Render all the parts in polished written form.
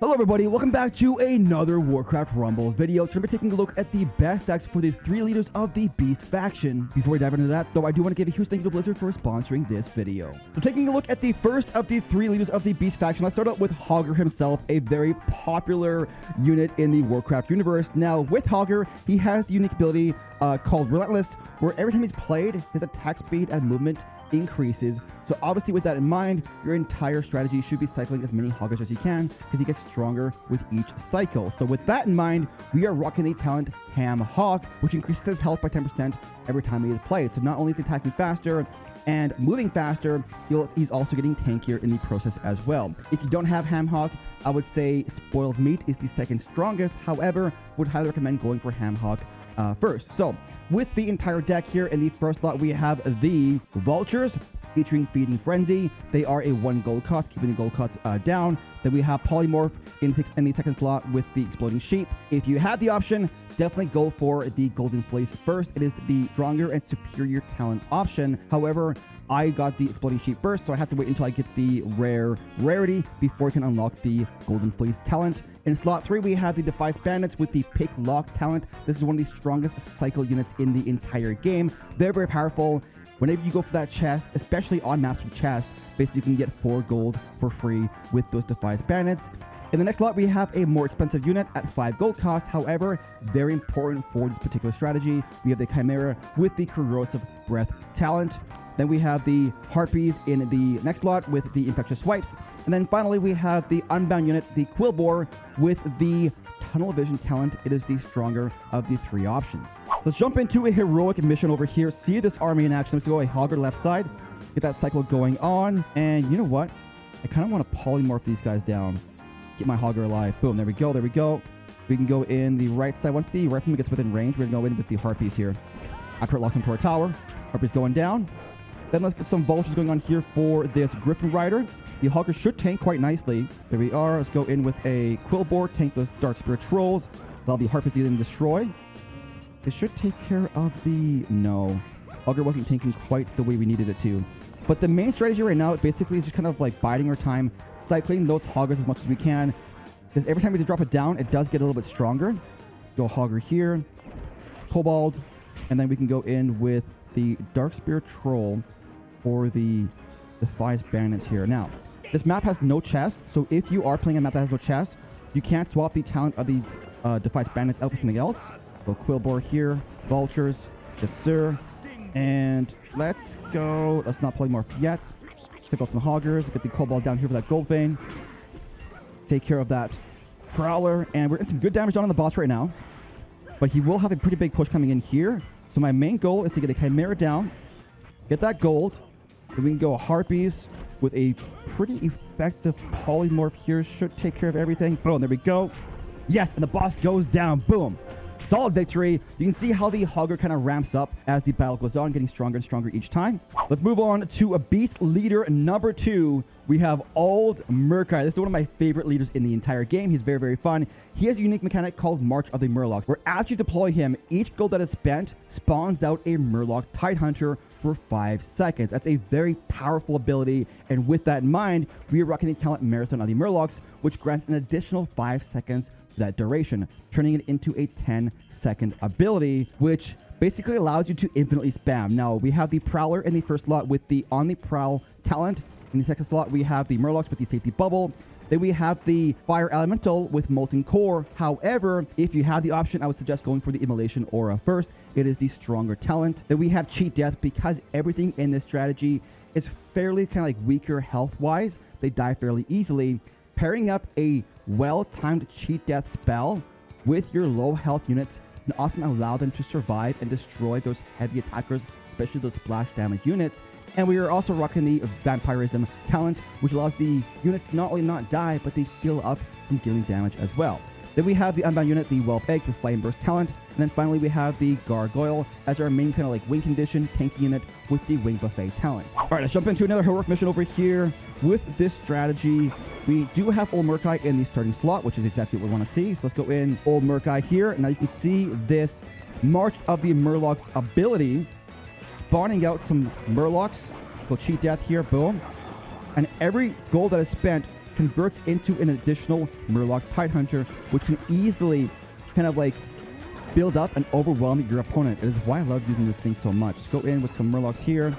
Hello everybody, welcome back to another Warcraft Rumble video. Today we're taking a look at the best decks for the 3 leaders of the Beast faction. Before we dive into that, though, I do want to give a huge thank you to Blizzard for sponsoring this video. So taking a look at the first of the 3 leaders of the Beast faction, let's start out with Hogger himself, a very popular unit in the Warcraft universe. Now, with Hogger, he has the unique ability called Relentless, where every time he's played, his attack speed and movement increases. So obviously with that in mind, your entire strategy should be cycling as many Hoggers as you can because he gets stronger with each cycle. So with that in mind, we are rocking the talent Ham Hock, which increases his health by 10% every time he is played. So not only is he attacking faster and moving faster, he's also getting tankier in the process as well. If you don't have Ham Hock, I would say Spoiled Meat is the second strongest. However, would highly recommend going for Ham Hock first. So with the entire deck here, in the first slot we have the Vultures featuring Feeding Frenzy. They are a 1 gold cost, keeping the gold cost down. Then we have Polymorph in the second slot with the Exploding Sheep. If you have the option, definitely go for the Golden Fleece first. It is the stronger and superior talent option. However, I got the Exploding Sheep first, so I have to wait until I get the rarity before I can unlock the Golden Fleece talent. In slot 3, we have the Defiance Bandits with the Pick Lock talent. This is one of the strongest cycle units in the entire game. Very, very powerful. Whenever you go for that chest, especially on maps with chest, basically you can get 4 gold for free with those Defiance Bandits. In the next slot, we have a more expensive unit at 5 gold cost. However, very important for this particular strategy. We have the Chimera with the Corrosive Breath talent. Then we have the Harpies in the next slot with the Infectious Swipes. And then finally, we have the Unbound unit, the Quillbore, with the Tunnel Vision talent. It is the stronger of the 3 options. Let's jump into a heroic mission over here. See this army in action. Let's go a Hogger left side. Get that cycle going on. And you know what? I kind of want to polymorph these guys down. Get my Hogger alive. Boom. There we go. There we go. We can go in the right side. Once the rifleman gets within range, we're going to go in with the Harpies here. After it locks into our tower. Harpies going down. Then let's get some Vultures going on here for this Griffin Rider. The Hogger should tank quite nicely. There we are. Let's go in with a Quillbore, tank those Dark Spirit Trolls. Allow the Harpies to get in and destroy. It should take care of the... No. Hogger wasn't tanking quite the way we needed it to. But the main strategy right now basically is just kind of like biding our time, cycling those Hoggers as much as we can. Because every time we drop it down, it does get a little bit stronger. Go Hogger here. Kobold. And then we can go in with the Dark Spirit Troll for the Defiance Bandits here. Now, this map has no chest, so if you are playing a map that has no chest, you can't swap the talent of the Defiance Bandits out for something else. So Quillbore here, Vultures, yes sir, and let's go. Let's not polymorph yet. Take out some Hoggers, get the Kobold down here for that Gold Vein. Take care of that Prowler, and we're getting some good damage done on the boss right now. But he will have a pretty big push coming in here. So my main goal is to get a Chimera down, get that gold. Then we can go Harpies with a pretty effective polymorph here. Should take care of everything. Boom, there we go. Yes, and the boss goes down. Boom. Solid victory. You can see how the Hogger kind of ramps up as the battle goes on, getting stronger and stronger each time. Let's move on to a Beast leader number 2. We have Old Murk-Eye. This is one of my favorite leaders in the entire game. He's very, very fun. He has a unique mechanic called March of the Murlocs, where as you deploy him, each gold that is spent spawns out a Murloc Tidehunter for 5 seconds. That's a very powerful ability, and with that in mind, we are rocking the talent Marathon of the Murlocs, which grants an additional 5 seconds for that duration, turning it into a 10-second ability, which basically allows you to infinitely spam. Now, we have the Prowler in the first slot with the On the Prowl talent. In the second slot, we have the Murlocs with the Safety Bubble. Then we have the Fire Elemental with Molten Core. However, if you have the option, I would suggest going for the Immolation Aura first. It is the stronger talent. Then we have Cheat Death, because everything in this strategy is fairly kind of like weaker health-wise. They die fairly easily. Pairing up a well-timed Cheat Death spell with your low health units can often allow them to survive and destroy those heavy attackers, especially those splash damage units. And we are also rocking the Vampirism talent, which allows the units to not only not die, but they heal up from dealing damage as well. Then we have the Unbound unit, the Whelp Eggs with Flame Burst talent. And then finally, we have the Gargoyle as our main kind of like wing condition tanky unit with the Wing Buffet talent. All right, let's jump into another heroic mission over here. With this strategy, we do have Old Murk-Eye in the starting slot, which is exactly what we want to see. So let's go in Old Murk-Eye here. Now you can see this March of the Murlocs ability, spawning out some Murlocs. Go Cheat Death here, boom. And every gold that is spent converts into an additional Murloc Tidehunter, which can easily kind of like build up and overwhelm your opponent. It is why I love using this thing so much. Let's go in with some Murlocs here.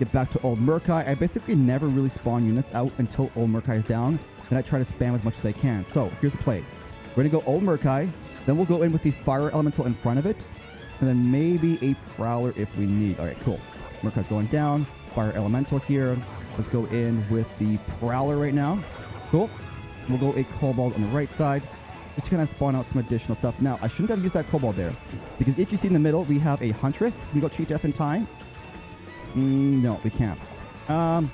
Get back to old Murk-Eye. I basically never really spawn units out until old Murk-Eye is down. Then I try to spam as much as I can. So here's the play. We're going to go old Murk-Eye. Then we'll go in with the Fire Elemental in front of it. And then maybe a Prowler if we need. All right, cool. Murk-Eye's going down. Fire Elemental here. Let's go in with the Prowler right now. Cool. We'll go a Kobold on the right side. Just to kind of spawn out some additional stuff. Now, I shouldn't have used that Kobold there. Because if you see in the middle, we have a Huntress. Can we go cheat death in time? No, we can't. Doesn't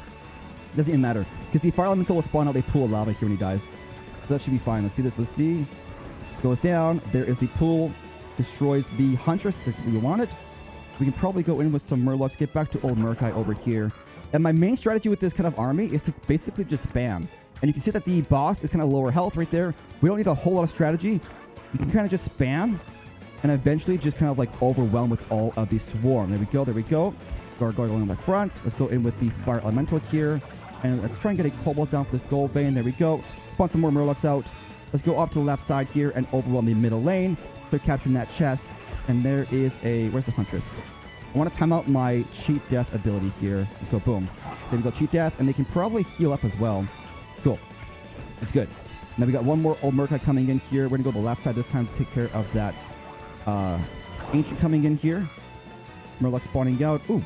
even matter. Because the Fire Elemental will spawn out a pool of lava here when he dies. So that should be fine. Let's see this. Let's see. Goes down. There is the pool. Destroys the Huntress. That's what we wanted. We can probably go in with some Murlocs. Get back to old Murk-Eye over here. And my main strategy with this kind of army is to basically just spam. And you can see that the boss is kind of lower health right there. We don't need a whole lot of strategy. You can kind of just spam and eventually just kind of like overwhelm with all of the swarm. There we go. There we go. Gargoyle in the front. Let's go in with the Fire Elemental here. And let's try and get a Kobold down for this gold vein. There we go. Spawn some more Murlocs out. Let's go up to the left side here and overwhelm the middle lane. They're capturing that chest. And there is a... Where's the Huntress? I want to time out my cheat death ability here. Let's go. Boom. There we go. Cheat death. And they can probably heal up as well. Cool. It's good. Now we got one more old Murk-Eye coming in here. We're going to go to the left side this time to take care of that Ancient coming in here. Murloc spawning out. Ooh.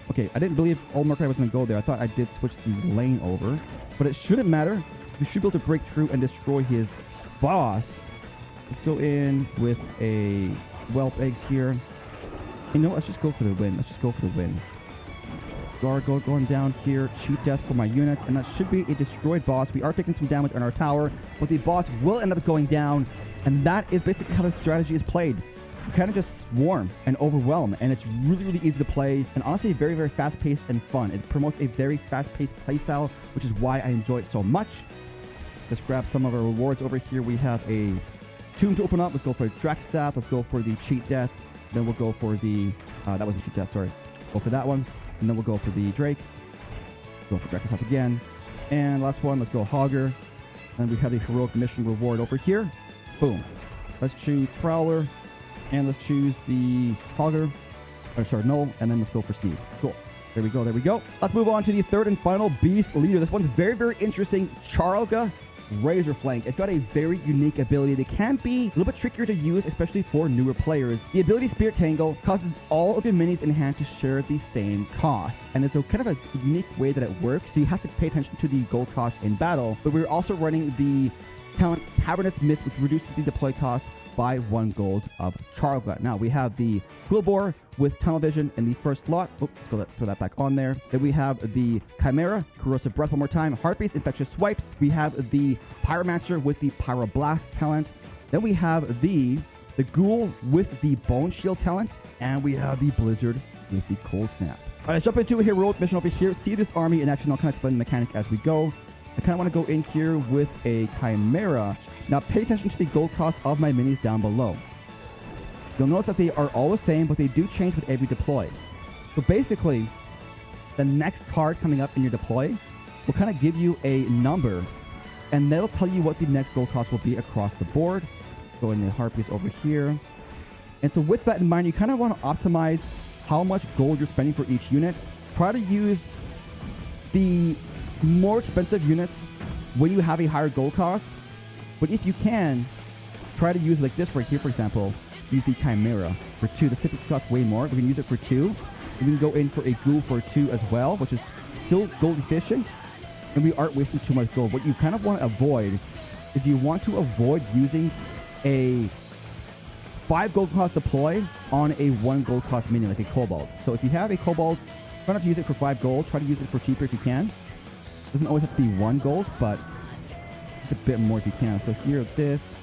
Okay, I didn't believe old Murk-Eye was going to go there. I thought I did switch the lane over. But it shouldn't matter. We should be able to break through and destroy his boss. Let's go in with a Whelp Eggs here. You know, let's just go for the win. Let's just go for the win. Gargoyle going down here. Cheat death for my units. And that should be a destroyed boss. We are taking some damage on our tower. But the boss will end up going down. And that is basically how the strategy is played. You kind of just swarm and overwhelm. And it's really, really easy to play. And honestly, very, very fast-paced and fun. It promotes a very fast-paced playstyle, which is why I enjoy it so much. Let's grab some of our rewards over here. We have a tomb to open up. Let's go for Draxath. Let's go for the cheat death. Then we'll go for the... that wasn't cheat death, sorry. Go for that one. And then we'll go for the Drake. Go for Draxath again. And last one, let's go Hogger. And we have the heroic mission reward over here. Boom. Let's choose Prowler. And let's choose the Hogger. Or sorry, no. And then let's go for Sneak. Cool. There we go. There we go. Let's move on to the third and final beast leader. This one's very, very interesting. Charlga Razorflank. It's got a very unique ability that can be a little bit trickier to use, especially for newer players. The ability Spirit Tangle causes all of your minis in hand to share the same cost. And it's a kind of a unique way that it works. So you have to pay attention to the gold cost in battle. But we're also running the talent Cavernous Mist, which reduces the deploy cost by 1 gold of Charlga. Now we have the Globor with Tunnel Vision in the first slot. Oops, let's go throw that back on there. Then we have the Chimera, Corrosive Breath one more time, Heartbeats, Infectious Swipes. We have the Pyromancer with the Pyroblast talent. Then we have the Ghoul with the Bone Shield talent. And we have the Blizzard with the Cold Snap. All right, let's jump into a heroic mission over here. See this army in action. I'll kind of explain the mechanic as we go. I kind of want to go in here with a Chimera. Now pay attention to the gold cost of my minis down below. You'll notice that they are all the same, but they do change with every deploy. So basically, the next card coming up in your deploy will kind of give you a number, and that'll tell you what the next gold cost will be across the board. Go in the Harpies over here. And so with that in mind, you kind of want to optimize how much gold you're spending for each unit. Try to use the more expensive units when you have a higher gold cost. But if you can, try to use like this right here, for example. Use the Chimera for 2. This typically costs way more. We can use it for 2. We can go in for a Ghoul for 2 as well, which is still gold efficient. And we aren't wasting too much gold. What you kind of want to avoid is you want to avoid using a 5 gold cost deploy on a 1 gold cost minion like a Kobold. So if you have a Kobold, try not to use it for 5 gold. Try to use it for cheaper if you can. It doesn't always have to be 1 gold, but just a bit more if you can. So here, this.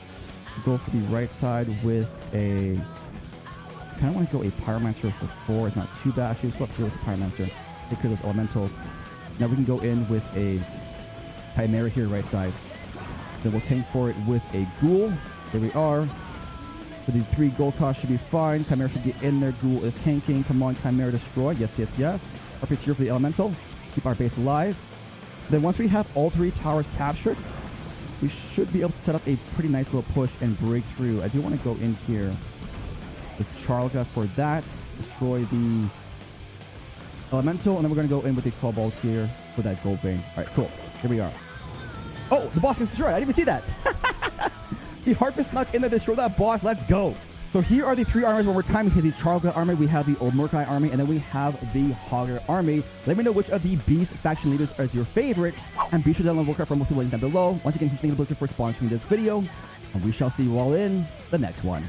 Go for the right side with a... I kind of want to go a Pyromancer for 4. It's not too bad. Actually, let's go up here with the Pyromancer. Take care of those elementals. Now we can go in with a Chimera here, right side. Then we'll tank for it with a Ghoul. There we are. For the 3 gold cost should be fine. Chimera should get in there. Ghoul is tanking. Come on, Chimera, destroy. Yes, yes, yes. Harpies here for the elemental. Keep our base alive. Then once we have all 3 towers captured, we should be able to set up a pretty nice little push and break through. I do want to go in here with Charlga for that. Destroy the elemental, and then we're going to go in with the cobalt here for that gold vein. All right, cool. Here we are. Oh, the boss gets destroyed. I didn't even see that. The Harpist snuck in to destroy that boss. Let's go. So here are the 3 armies one more time. We have the Charlga army, we have the old Murk-Eye army, and then we have the Hogger army. Let me know which of the Beast faction leaders is your favorite, and be sure to download Warcraft Rumble through the link down below. Once again, thank you to Blizzard for sponsoring this video, and we shall see you all in the next one.